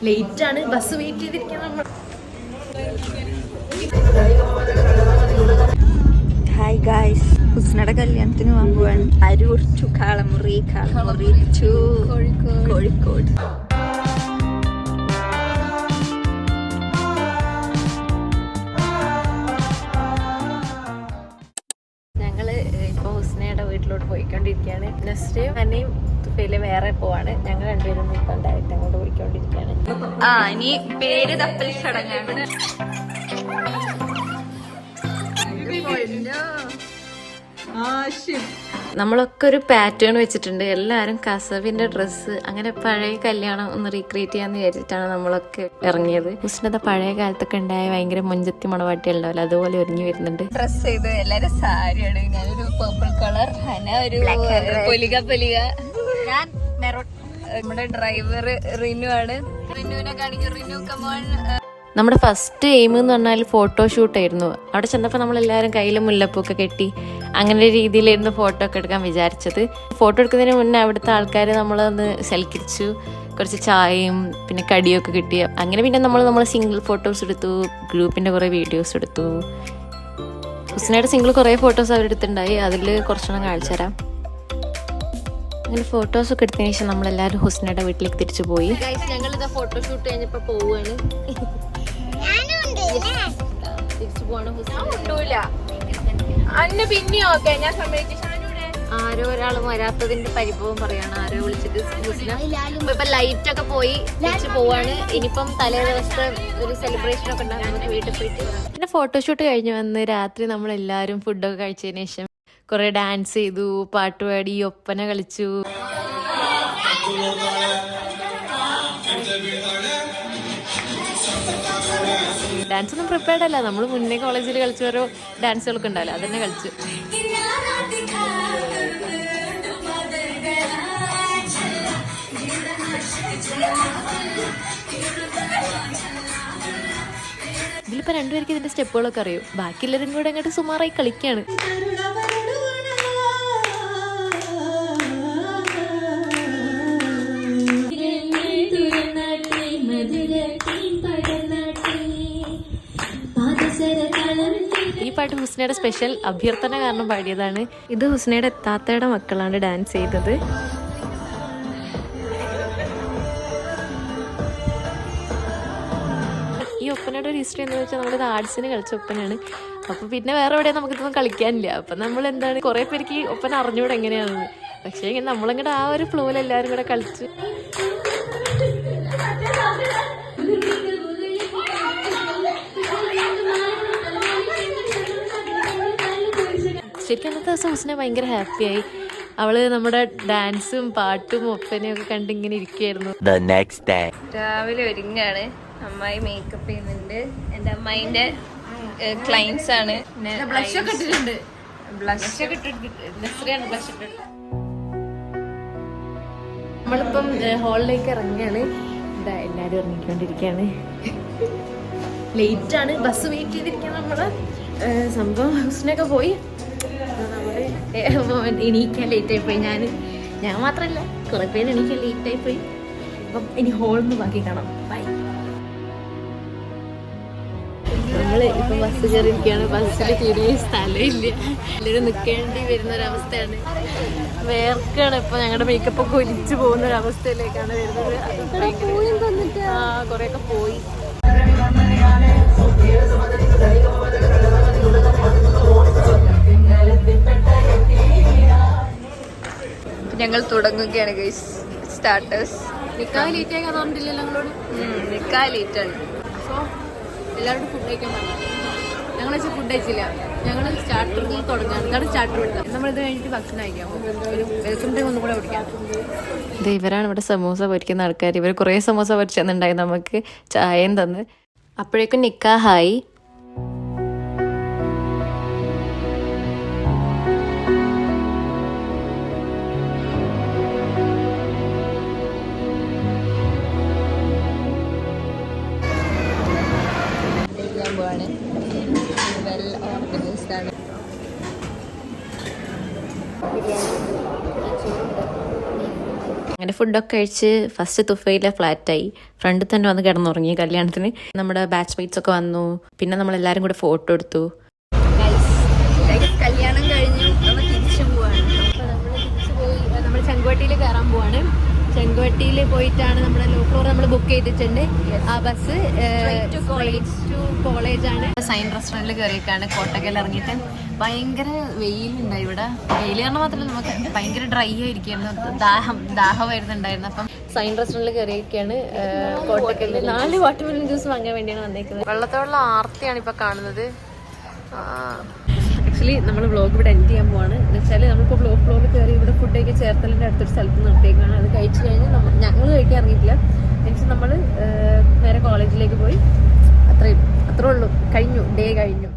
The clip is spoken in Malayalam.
ലേറ്റ് ആണ്, ബസ് വെയിറ്റ് ചെയ്തിരിക്കണം നമ്മൾ. ഹായ് ഗായ്സ്, ഹുസ്നയുടെ കല്യാണത്തിന് പോകാൻ പോവാണ്. Aroor to Kalamuri, Kalamuri to Kozhikode. ഞങ്ങള് ഇപ്പൊ ഹുസ്നയുടെ വീട്ടിലോട്ട് പോയിക്കൊണ്ടിരിക്കുകയാണ്. നെക്സ്റ്റ് അന്നയും തുഫയില് വേറെ പോവാണ്. ഞങ്ങൾ രണ്ടുപേരും ഇപ്പം ഡയറക്റ്റ് അങ്ങോട്ട് പോയിക്കൊണ്ടിരിക്കുകയാണ്. ഇനി പേര് തപ്പൽ ചടങ്ങാണ്. നമ്മളൊക്കെ ഒരു പാറ്റേൺ വെച്ചിട്ടുണ്ട്. എല്ലാവരും കസവിന്റെ ഡ്രസ്സ്, അങ്ങനെ പഴയ കല്യാണം ഒന്ന് റീക്രിയേറ്റ് ചെയ്യാന്ന് വിചാരിച്ചിട്ടാണ് നമ്മളൊക്കെ ഇറങ്ങിയത്. ഹുസ്നത പഴയ കാലത്തൊക്കെ ഉണ്ടായ ഭയങ്കര മുഞ്ചത്തി മണവാട്ടി ഉണ്ടാവില്ല, അതുപോലെ ഒരുങ്ങി വരുന്നുണ്ട്. ഡ്രസ് ചെയ്ത് എല്ലാരും സാരിയാണ്. ഞാനൊരു പർപ്പിൾ കളർ, ഹന ഒരു പൊലിക. ഞാൻ മെറൂൺ. നമ്മുടെ ഡ്രൈവർ റിനു ആണ്. റിനുവിനെ കാണിക്കും. റിനു കമോൺ. നമ്മുടെ ഫസ്റ്റ് എയിം എന്ന് പറഞ്ഞാൽ ഫോട്ടോഷൂട്ട് ആയിരുന്നു. അവിടെ ചെന്നപ്പോൾ നമ്മളെല്ലാവരും കയ്യിൽ മുല്ലപ്പൂക്കെ കെട്ടി അങ്ങനെ ഒരു രീതിയിലായിരുന്നു ഫോട്ടോ ഒക്കെ എടുക്കാൻ വിചാരിച്ചത്. ഫോട്ടോ എടുക്കുന്നതിന് മുന്നേ അവിടുത്തെ ആൾക്കാർ നമ്മളൊന്ന് സൽക്കരിച്ചു. കുറച്ച് ചായയും പിന്നെ കടിയൊക്കെ കിട്ടി. അങ്ങനെ പിന്നെ നമ്മൾ സിംഗിൾ ഫോട്ടോസ് എടുത്തു, ഗ്രൂപ്പിൻ്റെ കുറേ വീഡിയോസ് എടുത്തു. ഹുസ്നയുടെ സിംഗിൾ കുറേ ഫോട്ടോസ് അവരെടുത്തിട്ടുണ്ടായി. അതിൽ കുറച്ചെണ്ണം കാണിച്ചു തരാം. അങ്ങനെ ഫോട്ടോസൊക്കെ എടുത്തതിന് ശേഷം നമ്മളെല്ലാവരും ഹുസ്നയുടെ വീട്ടിലേക്ക് തിരിച്ചു പോയി. ഞങ്ങളിതാ ഫോട്ടോഷൂട്ട് കഴിഞ്ഞപ്പോൾ പോവുകയാണ്. തിരിച്ചു പോവാണ്. ആരോ ഒരാൾ വരാത്തതിന്റെ പരിഭവം പറയാണ്. ആരോ വിളിച്ചിട്ട് ഇപ്പൊ ലൈറ്റ് ഒക്കെ പോയി തിരിച്ചു പോവാണ്. ഇനിയിപ്പം തലേ ദിവസത്തെ ഒരു സെലിബ്രേഷൻ ഒക്കെ ഉണ്ടാകും. നമുക്ക് വീട്ടിൽ പോയിട്ട് പിന്നെ ഫോട്ടോഷൂട്ട് കഴിഞ്ഞ് വന്ന് രാത്രി നമ്മളെല്ലാവരും ഫുഡൊക്കെ കഴിച്ചതിന് ശേഷം കുറെ ഡാൻസ് ചെയ്തു, പാട്ടുപാടി, ഒപ്പന കളിച്ചു. ഡാൻസ് ഒന്നും പ്രിപ്പയർഡ് അല്ല, നമ്മൾ മുന്നേ കോളേജിൽ കളിച്ച ഓരോ ഡാൻസുകളൊക്കെ ഉണ്ടാവില്ല, അതന്നെ കളിച്ചു. ഇതിലിപ്പോ രണ്ടുപേർക്ക് ഇതിന്റെ സ്റ്റെപ്പുകളൊക്കെ അറിയും. ബാക്കിയുള്ളവരും കൂടെ അങ്ങോട്ട് സുമാറായി കളിക്കാണ്. ഈ പാട്ട് ഹുസ്നയുടെ സ്പെഷ്യൽ അഭ്യർത്ഥന കാരണം പാടിയതാണ്. ഇത് ഹുസ്നയുടെ താത്തയുടെ മക്കളാണ് ഡാൻസ് ചെയ്തത്. ഈ ഒപ്പനയുടെ ഒരു ഹിസ്റ്ററി എന്ന് വെച്ചാൽ നമ്മളിത് ആർട്സിന് കളിച്ച ഒപ്പനയാണ്. അപ്പോൾ പിന്നെ വേറെ എവിടെയും നമുക്കിതൊന്നും കളിക്കാനില്ല. അപ്പം നമ്മൾ എന്താണ്, കുറേ പേർക്ക് ഈ ഒപ്പന അറിഞ്ഞുകൂടെ എങ്ങനെയാണെന്ന്. പക്ഷേ ഇങ്ങനെ നമ്മളിങ്ങോട്ട് ആ ഒരു ഫ്ലോയിൽ എല്ലാവരും കൂടെ കളിച്ച് ശരിക്കും അന്നത്തെ ദിവസം ഹുസ്ന ഭയങ്കര ഹാപ്പിയായി. അവള് നമ്മുടെ ഡാൻസും പാട്ടും ഒപ്പനയും ഒക്കെ കണ്ടിങ്ങനെ ഇരിക്കുകയായിരുന്നു. രാവിലെ ഒരുങ്ങാണ്. അമ്മായി മേക്കപ്പ് ചെയ്യുന്നുണ്ട്. എൻ്റെ അമ്മായിന്റെ ക്ലൈൻസ് ആണ്. നമ്മളിപ്പം ഹാളിലേക്ക് ഇറങ്ങിയാണ്. എല്ലാരും ഇറങ്ങിക്കൊണ്ടിരിക്കുകയാണ്. ലേറ്റ് ആണ്, ബസ് വെയിറ്റ് ചെയ്തിരിക്കുകയാണ്. നമ്മള് സംഭവം ഹുസ്നൊക്കെ പോയി. എണീക്കാൻ ലേറ്റായി പോയി. ഞാൻ മാത്രമല്ല, കുറെ പേര് എണീക്കാൻ ലേറ്റായി പോയി. അപ്പം ഇനി ഹോളിന്ന് ബാക്കി കാണാം. ബൈ. നമ്മള് ഇപ്പം ബസ് കയറിയിരിക്കുകയാണ്. ബസ്സിൽ തീരെ സ്ഥലമില്ല, എല്ലാവരും നിൽക്കേണ്ടി വരുന്നൊരവസ്ഥയാണ്. വേർക്കാണ്. ഇപ്പൊ ഞങ്ങളുടെ മേക്കപ്പ് ഒക്കെ ഒലിച്ചു പോകുന്ന ഒരു അവസ്ഥയിലേക്കാണ് വരുന്നത്. കൊറേയൊക്കെ പോയി. ഞങ്ങൾ തുടങ്ങുകയാണ് ഗൈസ്. സ്റ്റാർട്ടേഴ്സ്. നിക്കാഹ് ലേറ്റ് ആയി പറഞ്ഞിട്ടില്ലല്ലോ ഞങ്ങളോട്. നിക്കാഹ് ലേറ്റ് ആണ്. സോ എല്ലാവരോടും ഫുഡ് കഴിക്കാൻ പറഞ്ഞു. ഞങ്ങൾ വെച്ചാൽ ഫുഡ് കഴിച്ചില്ല. ഞങ്ങൾ സ്റ്റാർട്ടർ തുടങ്ങാണ്. ഇതാണ് സ്റ്റാർട്ടർ എടുക്കാം. നമ്മളിത് കഴിഞ്ഞിട്ട് ഭക്ഷണം കഴിക്കാം. ഒരു വെൽക്കം ഡ്രിങ്ക് ഒന്നും കൂടെ കുടിക്കാം. ഇവരാണ് ഇവിടെ സമൂസ പൊരിക്കുന്ന ആൾക്കാർ. ഇവർ കുറേ സമൂസ പൊരിച്ചെന്നുണ്ടായി നമുക്ക് ചായയും തന്ന്. അപ്പോഴേക്കും നിക്കാഹായി. വെൽ ഓർഗനൈസ്ഡ് ആണ്. അങ്ങനെ ഫുഡൊക്കെ കഴിച്ച് ഫസ്റ്റ് തുഫയിലെ ഫ്ലാറ്റായി. ഫ്രണ്ടിൽ തന്നെ വന്ന് കിടന്നുറങ്ങി കല്യാണത്തിന്. നമ്മുടെ ബാച്ച് മേറ്റ്സ് ഒക്കെ വന്നു. പിന്നെ നമ്മളെല്ലാവരും കൂടെ ഫോട്ടോ എടുത്തു. കല്യാണം കഴിഞ്ഞു നമ്മൾ തിരിച്ചു പോവാണ്. അപ്പോൾ നമ്മൾ തിരിച്ചു പോയി നമ്മൾ ചെങ്കോട്ടയിൽ കയറാൻ പോവാണ്. ചെങ്കോട്ടയിൽ പോയിട്ടാണ് നമ്മുടെ ലോ ഫ്ലോർ നമ്മൾ ബുക്ക് ചെയ്തിട്ടുണ്ട്. ആ ബസ് കോളേജാണ്. സൈൻ റെസ്റ്റോറൻറ്റിൽ കയറിയേക്കാണ്. കോട്ടക്കൽ ഇറങ്ങിയിട്ട് ഭയങ്കര വെയിലുണ്ടായി ഇവിടെ. വെയിൽ കാരണം മാത്രമല്ല നമുക്ക് ഭയങ്കര ഡ്രൈ ആയിരിക്കുന്നു. ദാഹമായിരുന്നുണ്ടായിരുന്നു. അപ്പം സൈൻ റെസ്റ്റോറൻറ്റിൽ കയറിയൊക്കെയാണ്. കോട്ടക്കലിൽ 4 വാട്ടർമെലൺ ജ്യൂസ് വാങ്ങാൻ വേണ്ടിയാണ് വന്നേക്കുന്നത്. വെള്ളത്തോടുള്ള ആർത്തിയാണ് ഇപ്പോൾ കാണുന്നത്. ആക്ച്വലി നമ്മൾ വ്ളോഗ് ഇവിടെ എൻഡ് ചെയ്യാൻ പോവാണ്. എന്ന് വെച്ചാൽ നമ്മളിപ്പോൾ ഫ്ലോറിൽ കയറി ഇവിടെ ഫുഡൊക്കെ ചേർത്തലിൻ്റെ അടുത്തൊരു സ്ഥലത്ത് നിർത്തിയേക്കാണ്. അത് കഴിച്ച് കഴിഞ്ഞ് ഞങ്ങൾ കഴിക്കാൻ ഇറങ്ങിയിട്ടില്ല. എന്നുവെച്ചാൽ നമ്മൾ നേരെ കോളേജിലേക്ക് പോയി. അത്രേ ഉള്ളൂ. കഴിഞ്ഞു, ഡേ കഴിഞ്ഞു.